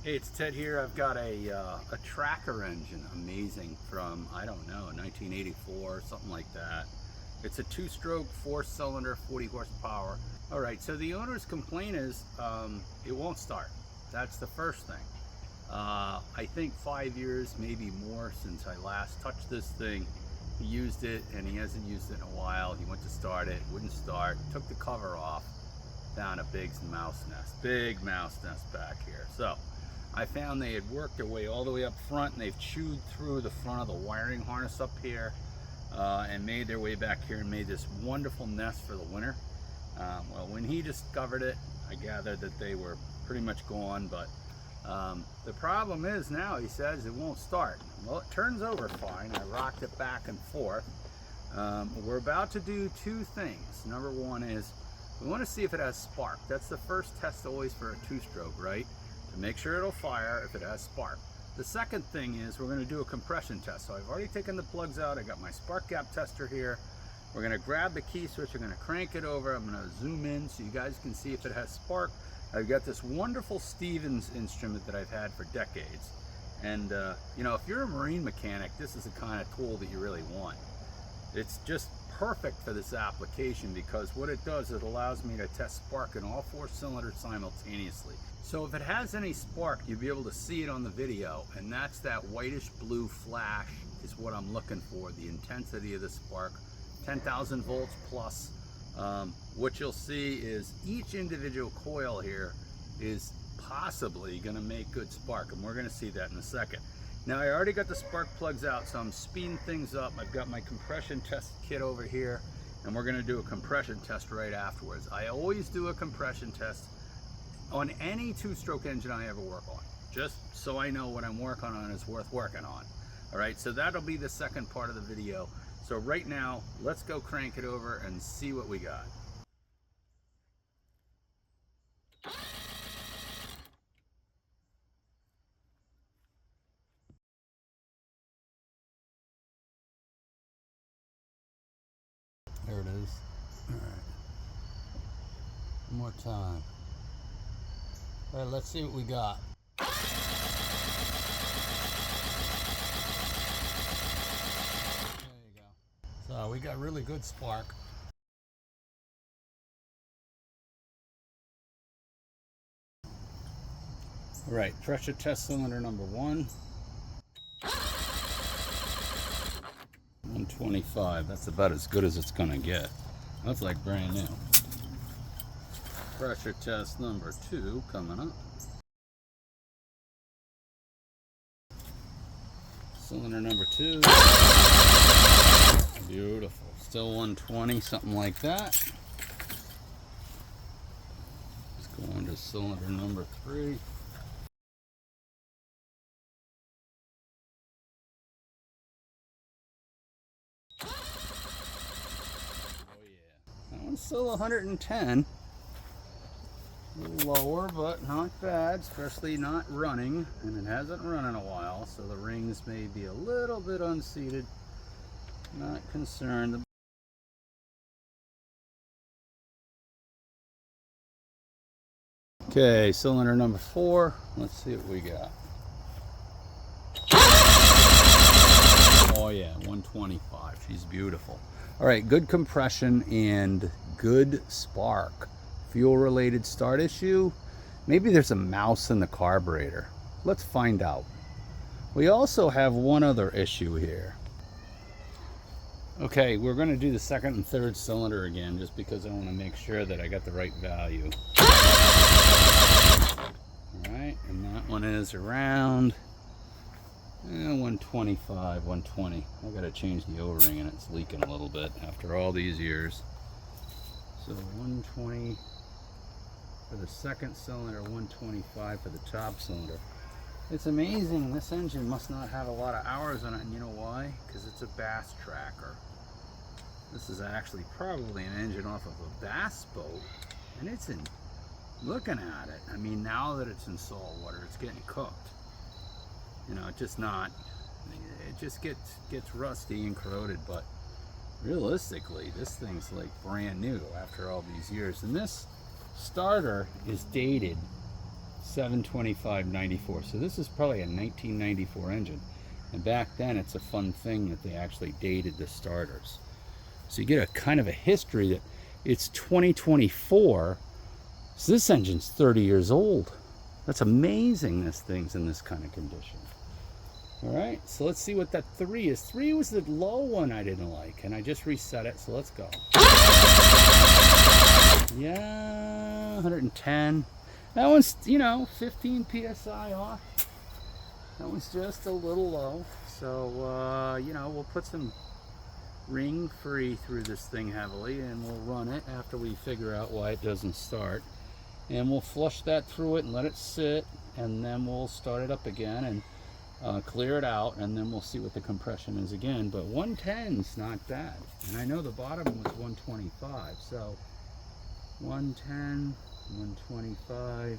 Hey, it's Ted here. I've got a tracker engine, amazing, from, I don't know, 1984, something like that. It's a two-stroke, four-cylinder, 40 horsepower. All right, so the owner's complaint is it won't start. That's the first thing. I think 5 years, maybe more, since I last touched this thing. He used it, and he hasn't used it in a while. He went to start it, wouldn't start, took the cover off, found a big mouse nest back here. So I found they had worked their way all the way up front, and they've chewed through the front of the wiring harness up here and made their way back here and made this wonderful nest for the winter. Well, when he discovered it, I gathered that they were pretty much gone, but the problem is now, he says, it won't start. Well, it turns over fine. I rocked it back and forth. We're about to do two things. Number one is we want to see if it has spark. That's the first test always for a two-stroke, right? To make sure it'll fire if it has spark. The second thing is we're going to do a compression test. So I've already taken the plugs out. I got my spark gap tester here. We're going to grab the key switch. I'm going to crank it over. I'm going to zoom in so you guys can see if it has spark. I've got this wonderful Stevens instrument that I've had for decades. And you know, if you're a marine mechanic, this is the kind of tool that you really want. It's just perfect for this application because what it does, it allows me to test spark in all four cylinders simultaneously. So if it has any spark, you'll be able to see it on the video, and that's that whitish blue flash is what I'm looking for, the intensity of the spark, 10,000 volts plus. What you'll see is each individual coil here is possibly going to make good spark, and we're going to see that in a second. Now, I already got the spark plugs out, so I'm speeding things up. I've got my compression test kit over here, and we're going to do a compression test right afterwards. I always do a compression test on any two-stroke engine I ever work on, just so I know what I'm working on is worth working on. All right, so that'll be the second part of the video. So right now, let's go crank it over and see what we got. There it is. All right. One more time. All right, let's see what we got. There you go. So we got really good spark. All right, pressure test cylinder number 1. 125, that's about as good as it's gonna get. That's like brand new. Pressure test number 2 coming up. Cylinder number 2. Beautiful. Still 120, something like that. Let's go on to cylinder number 3. That one's still 110. A little lower, but not bad, especially not running, and it hasn't run in a while, so the rings may be a little bit unseated. Not concerned. Okay, cylinder number 4. Let's see what we got. Oh yeah, 125. She's beautiful. All right, good compression and good spark. Fuel related start issue. Maybe there's a mouse in the carburetor. Let's find out. We also have one other issue here. Okay, we're going to do the second and third cylinder again just because I want to make sure that I got the right value. All right, and that one is around 125, 120. I got to change the O-ring and it's leaking a little bit after all these years. So 120 for the second cylinder, 125 for the top cylinder. It's amazing, this engine must not have a lot of hours on it, and you know why? Because it's a bass tracker. This is actually probably an engine off of a bass boat, and it's in, looking at it, I mean, now that it's in salt water, it's getting cooked. You know, it just gets rusty and corroded, but realistically, this thing's like brand new after all these years. And this starter is dated 725.94. So this is probably a 1994 engine. And back then, it's a fun thing that they actually dated the starters. So you get a kind of a history that it's 2024. So this engine's 30 years old. That's amazing this thing's in this kind of condition. All right, so let's see what that 3 is. 3 was the low one I didn't like, and I just reset it, so let's go. Yeah, 110. That one's, you know, 15 PSI off. That one's just a little low. So, you know, we'll put some ring free through this thing heavily, and we'll run it after we figure out why it doesn't start. And we'll flush that through it and let it sit, and then we'll start it up again and clear it out, and then we'll see what the compression is again. But 110's not bad. And I know the bottom was 125, so 110, 125.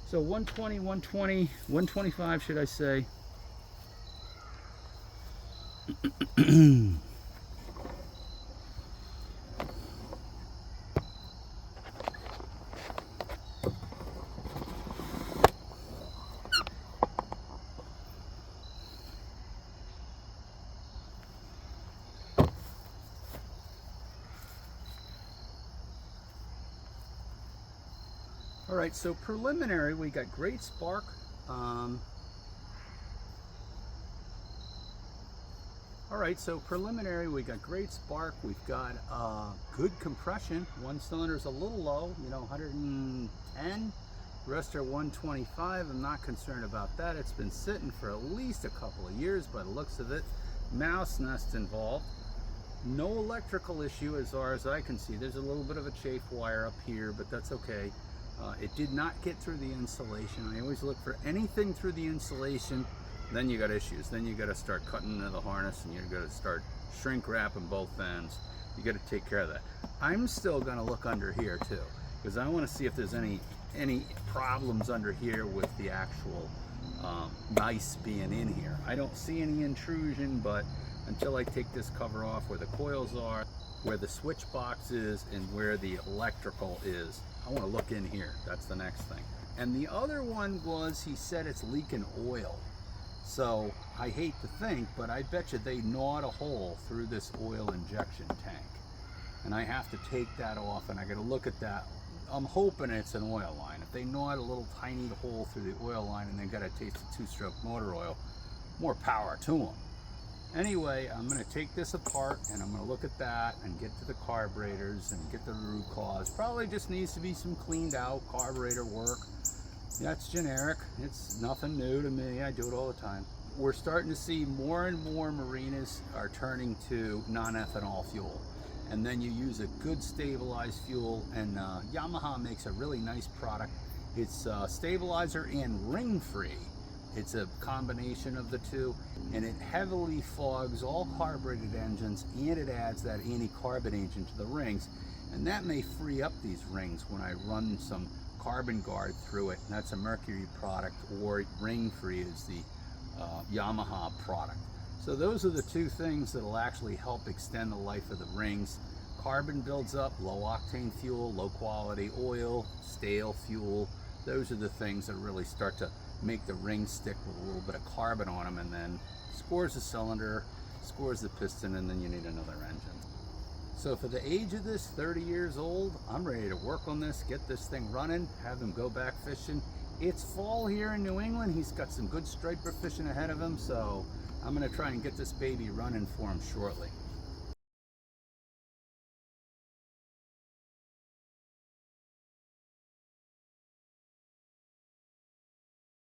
So 120, 120, 125 should I say. All right, so preliminary, we got great spark. All right, so preliminary, we got great spark. We've got good compression. One cylinder's a little low, you know, 110. The rest are 125. I'm not concerned about that. It's been sitting for at least a couple of years by the looks of it. Mouse nest involved. No electrical issue as far as I can see. There's a little bit of a chafe wire up here, but that's okay. It did not get through the insulation. I always look for anything through the insulation, then you got issues. Then you got to start cutting into the harness, and you got to start shrink wrapping both ends. You got to take care of that. I'm still going to look under here too, because I want to see if there's any problems under here with the actual nice being in here. I don't see any intrusion, but until I take this cover off where the coils are, where the switch box is, and where the electrical is, I want to look in here. That's the next thing. And the other one was, he said it's leaking oil. So I hate to think, but I bet you they gnawed a hole through this oil injection tank. And I have to take that off, and I got to look at that. I'm hoping it's an oil line. If they gnawed a little tiny hole through the oil line and they got a taste of two-stroke motor oil, more power to them. Anyway, I'm going to take this apart, and I'm going to look at that and get to the carburetors and get the root cause. Probably just needs to be some cleaned out carburetor work. That's generic. It's nothing new to me. I do it all the time. We're starting to see more and more marinas are turning to non-ethanol fuel. And then you use a good stabilized fuel, and Yamaha makes a really nice product. It's stabilizer and ring-free. It's a combination of the two, and it heavily fogs all carbureted engines, and it adds that anti-carbon agent to the rings, and that may free up these rings when I run some carbon guard through it. And that's a Mercury product, or ring-free is the Yamaha product. So those are the two things that will actually help extend the life of the rings. Carbon builds up, low octane fuel, low quality oil, stale fuel. Those are the things that really start to make the rings stick with a little bit of carbon on them, and then scores the cylinder, scores the piston, and then you need another engine. So for the age of this, 30 years old, I'm ready to work on this, get this thing running, have him go back fishing. It's fall here in New England. He's got some good striper fishing ahead of him, so I'm going to try and get this baby running for him shortly.